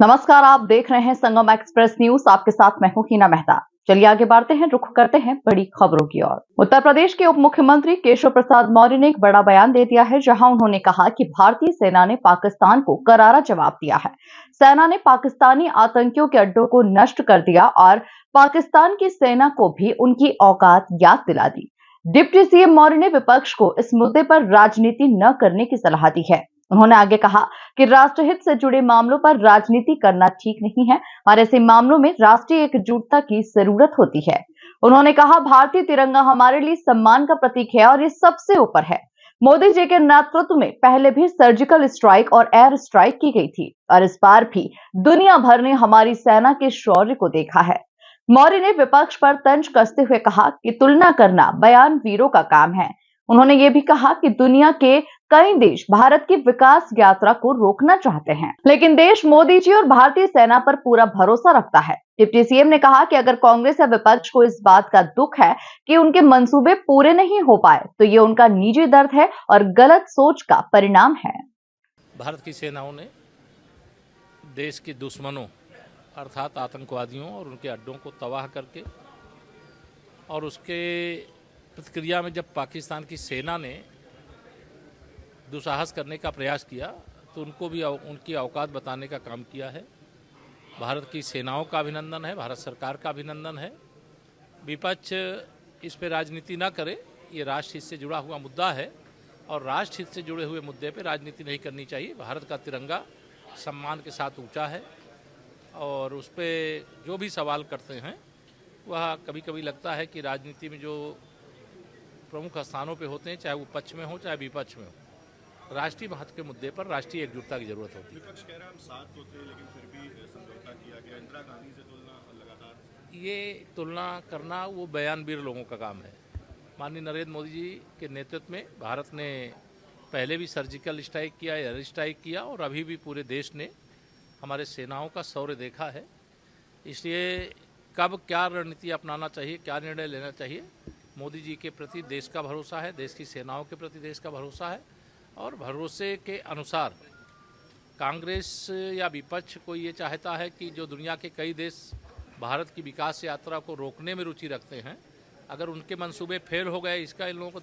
नमस्कार, आप देख रहे हैं संगम एक्सप्रेस न्यूज। आपके साथ मैं हूं हिना मेहता। चलिए आगे बढ़ते हैं, रुख करते हैं बड़ी खबरों की ओर। उत्तर प्रदेश के उप मुख्यमंत्री केशव प्रसाद मौर्य ने एक बड़ा बयान दे दिया है, जहां उन्होंने कहा कि भारतीय सेना ने पाकिस्तान को करारा जवाब दिया है। सेना ने पाकिस्तानी आतंकियों के अड्डों को नष्ट कर दिया और पाकिस्तान की सेना को भी उनकी औकात याद दिला दी। डिप्टी सीएम मौर्य ने विपक्ष को इस मुद्दे पर राजनीति न करने की सलाह दी है। उन्होंने आगे कहा कि राष्ट्रहित से जुड़े मामलों पर राजनीति करना ठीक नहीं है और ऐसे मामलों में राष्ट्रीय एकजुटता की जरूरत होती है। उन्होंने कहा, भारतीय तिरंगा हमारे लिए सम्मान का प्रतीक है और ये सबसे ऊपर है। मोदी जी के नेतृत्व में पहले भी सर्जिकल स्ट्राइक और एयर स्ट्राइक की गई थी और इस बार भी दुनिया भर ने हमारी सेना के शौर्य को देखा है। मौर्य ने विपक्ष पर तंज कसते हुए कहा कि तुलना करना बयान वीरों का काम है। उन्होंने ये भी कहा कि दुनिया के कई देश भारत की विकास यात्रा को रोकना चाहते हैं, लेकिन देश मोदी जी और भारतीय सेना पर पूरा भरोसा रखता है। डिप्टी सीएम ने कहा कि अगर कांग्रेस या विपक्ष को इस बात का दुख है कि उनके मंसूबे पूरे नहीं हो पाए, तो ये उनका निजी दर्द है और गलत सोच का परिणाम है। भारत की सेनाओं ने देश के दुश्मनों अर्थात आतंकवादियों और उनके अड्डों को तबाह करके और उसके प्रतिक्रिया में जब पाकिस्तान की सेना ने दुस्साहस करने का प्रयास किया तो उनको भी उनकी औकात बताने का काम किया है। भारत की सेनाओं का अभिनंदन है, भारत सरकार का अभिनंदन है। विपक्ष इस पे राजनीति ना करे, ये राष्ट्र हित से जुड़ा हुआ मुद्दा है और राष्ट्र हित से जुड़े हुए मुद्दे पे राजनीति नहीं करनी चाहिए। भारत का तिरंगा सम्मान के साथ ऊंचा है और उस पर जो भी सवाल करते हैं वह कभी कभी लगता है कि राजनीति में जो प्रमुख स्थानों पे होते हैं, चाहे वो पक्ष में हो चाहे विपक्ष में हो, राष्ट्रीय महत्व के मुद्दे पर राष्ट्रीय एकजुटता की जरूरत होती है। विपक्ष कह रहा है हम साथ तो थे लेकिन फिर भी समझौता किया गया। इंदिरा गांधी से तुलना लगातार ये तुलना करना वो बयानवीर लोगों का काम है। माननीय नरेंद्र मोदी जी के नेतृत्व में भारत ने पहले भी सर्जिकल स्ट्राइक किया, एयर स्ट्राइक किया और अभी भी पूरे देश ने हमारे सेनाओं का शौर्य देखा है। इसलिए कब क्या रणनीति अपनाना चाहिए, क्या निर्णय लेना चाहिए, मोदी जी के प्रति देश का भरोसा है, देश की सेनाओं के प्रति देश का भरोसा है और भरोसे के अनुसार कांग्रेस या विपक्ष को ये चाहता है कि जो दुनिया के कई देश भारत की विकास यात्रा को रोकने में रुचि रखते हैं, अगर उनके मंसूबे फेल हो गए, इसका इन लोगों को